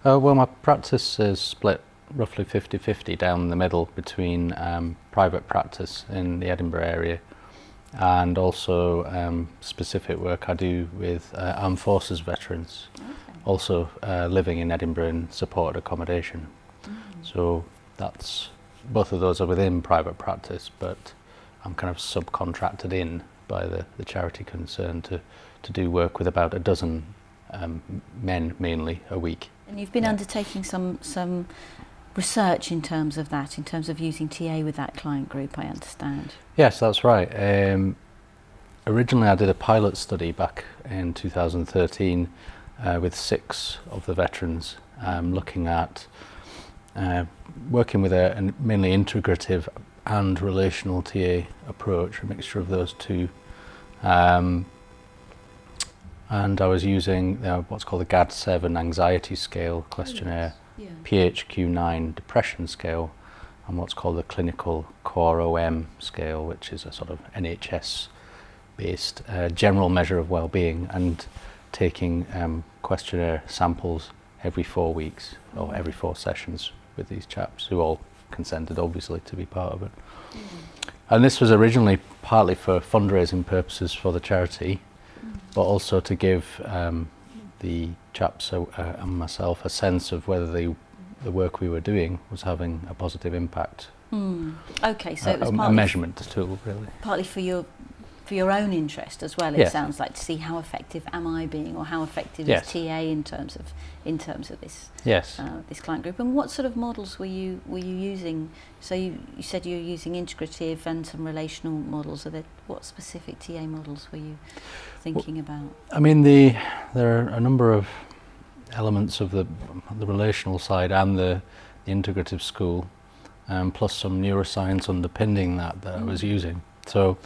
Well, my practice is split roughly 50-50 down the middle between private practice in the Edinburgh area and also specific work I do with armed forces veterans, also living in Edinburgh in supported accommodation. So both of those are within private practice, but I'm kind of subcontracted in by the charity concerned to do work with about a dozen men mainly a week. And you've been undertaking some research in terms of that, in terms of using TA with that client group, I understand. Yes, that's right. Originally I did a pilot study back in 2013 with 6 of the veterans, looking at working with a mainly integrative and relational TA approach, a mixture of those two. And I was using what's called the GAD-7 anxiety scale questionnaire, PHQ-9 depression scale, and what's called the clinical core OM scale, which is a sort of NHS-based general measure of well-being, and taking questionnaire samples every 4 weeks or every 4 sessions with these chaps, who all consented obviously to be part of it. And this was originally partly for fundraising purposes for the charity, but also to give the chaps and myself a sense of whether the work we were doing was having a positive impact. Okay, so it was a measurement tool, really. Partly for your own interest as well. It sounds like, to see how effective am I being, or how effective is TA in terms of this this client group. And what sort of models were you using? So you said you were using integrative and some relational models. What specific TA models were you thinking about? I mean, there are a number of elements of the relational side and the integrative school, plus some neuroscience underpinning that I was using. So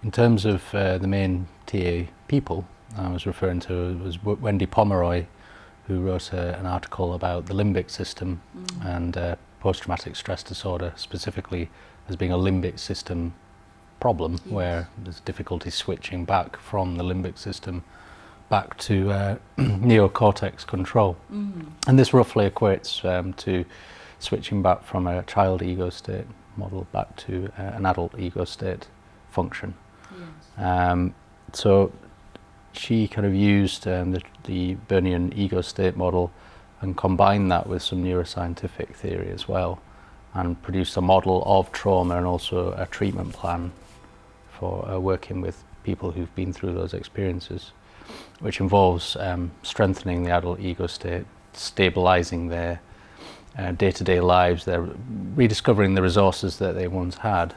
in terms of the main TA people I was referring to was Wendy Pomeroy, who wrote an article about the limbic system and post-traumatic stress disorder specifically as being a limbic system problem, where there's difficulty switching back from the limbic system back to neocortex control. And this roughly equates to switching back from a child ego state model back to an adult ego state function. So she kind of used the Bernian ego state model and combined that with some neuroscientific theory as well, and produced a model of trauma and also a treatment plan for working with people who've been through those experiences, which involves strengthening the adult ego state, stabilizing their day-to-day lives, they're rediscovering the resources that they once had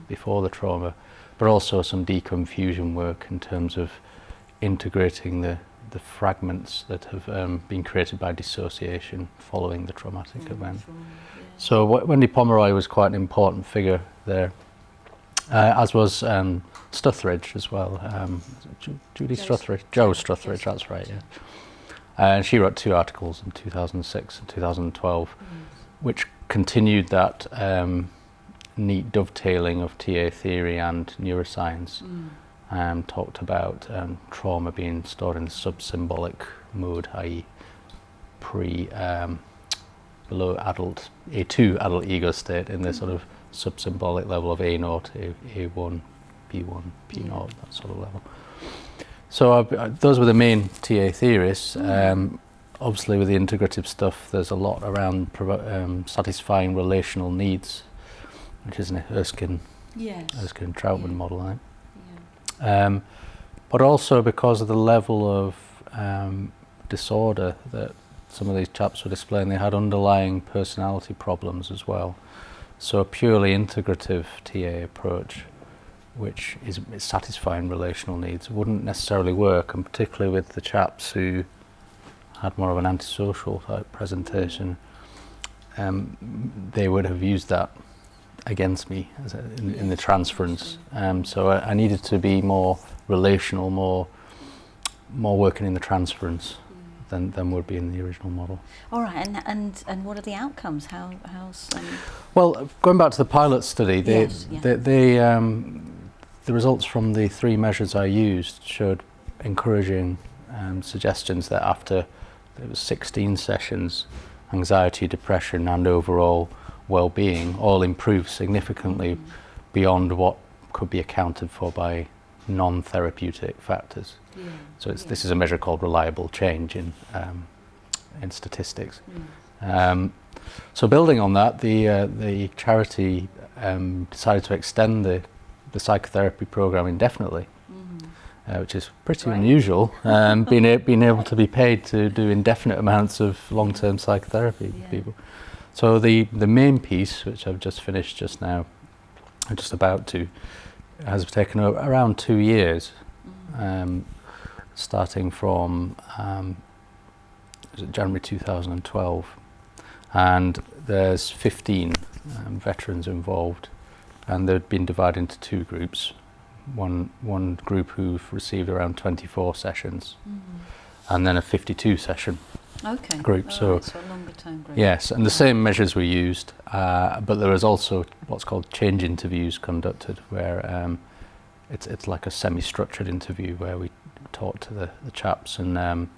before the trauma, but also some deconfusion work in terms of integrating the fragments that have been created by dissociation following the traumatic event. So Wendy Pomeroy was quite an important figure there, as was Stuttering as well. Judy Stuttering, Joe Stuttering, that's right, yeah. And she wrote 2 articles in 2006 and 2012, which continued that neat dovetailing of TA theory and neuroscience. Talked about trauma being stored in the subsymbolic mode, i.e. below adult, A2 adult ego state, in this sort of subsymbolic level of A0, A1, B1, P0, that sort of level. So those were the main TA theories. Obviously with the integrative stuff, there's a lot around satisfying relational needs, which is an Erskine Troutman model, I think. But also because of the level of disorder that some of these chaps were displaying, they had underlying personality problems as well. So a purely integrative TA approach, which is satisfying relational needs, wouldn't necessarily work, and particularly with the chaps who had more of an antisocial type presentation, they would have used that against me in the transference. So I needed to be more relational, more working in the transference than would be in the original model. All right, and what are the outcomes? Well, going back to the pilot study, the results from the 3 measures I used showed encouraging suggestions that after there was 16 sessions, anxiety, depression and overall well-being all improved significantly beyond what could be accounted for by non-therapeutic factors. So this is a measure called reliable change in statistics. So building on that, the charity decided to extend the psychotherapy program indefinitely, which is pretty unusual, being able to be paid to do indefinite amounts of long-term psychotherapy with people. So the main piece, which I've just finished just now, I'm just about to, has taken around 2 years, starting from January 2012, and there's 15 veterans involved, and they've been divided into 2 groups. One group who've received around 24 sessions, and then a 52 session group. So a longer term group. Yes, and the same measures were used, but there was also what's called change interviews conducted, where it's like a semi-structured interview where we talk to the chaps, and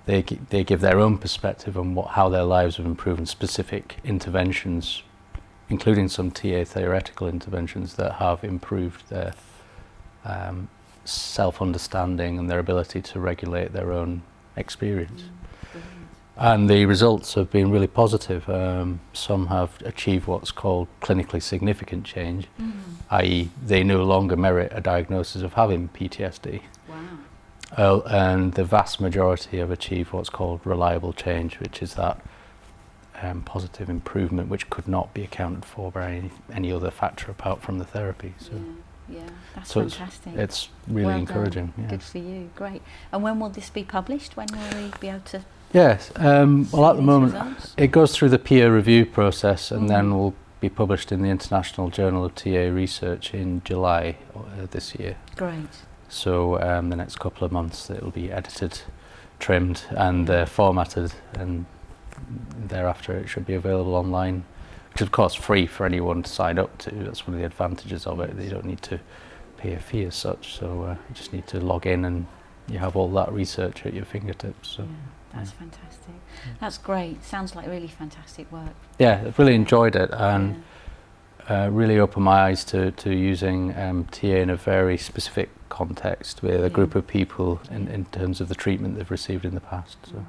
they give their own perspective on how their lives have improved, and specific interventions, including some TA theoretical interventions that have improved their self-understanding and their ability to regulate their own experience. And the results have been really positive. Some have achieved what's called clinically significant change, i.e. they no longer merit a diagnosis of having PTSD. Wow. And the vast majority have achieved what's called reliable change, which is that positive improvement which could not be accounted for by any other factor apart from the therapy. So. Yeah, that's so fantastic. It's really encouraging. Yeah. Good for you, great. And when will this be published? When will we be able to? Yes, well at the moment results? It goes through the peer review process, and then will be published in the International Journal of TA Research in July this year. Great. So the next couple of months it will be edited, trimmed and formatted, and thereafter it should be available online, which is of course free for anyone to sign up to. That's one of the advantages of it. You don't need to pay a fee as such, so you just need to log in and you have all that research at your fingertips. So. That's fantastic. That's great. Sounds like really fantastic work. Yeah, I've really enjoyed it, and really opened my eyes to using TA in a very specific context with a group of people in terms of the treatment they've received in the past. So.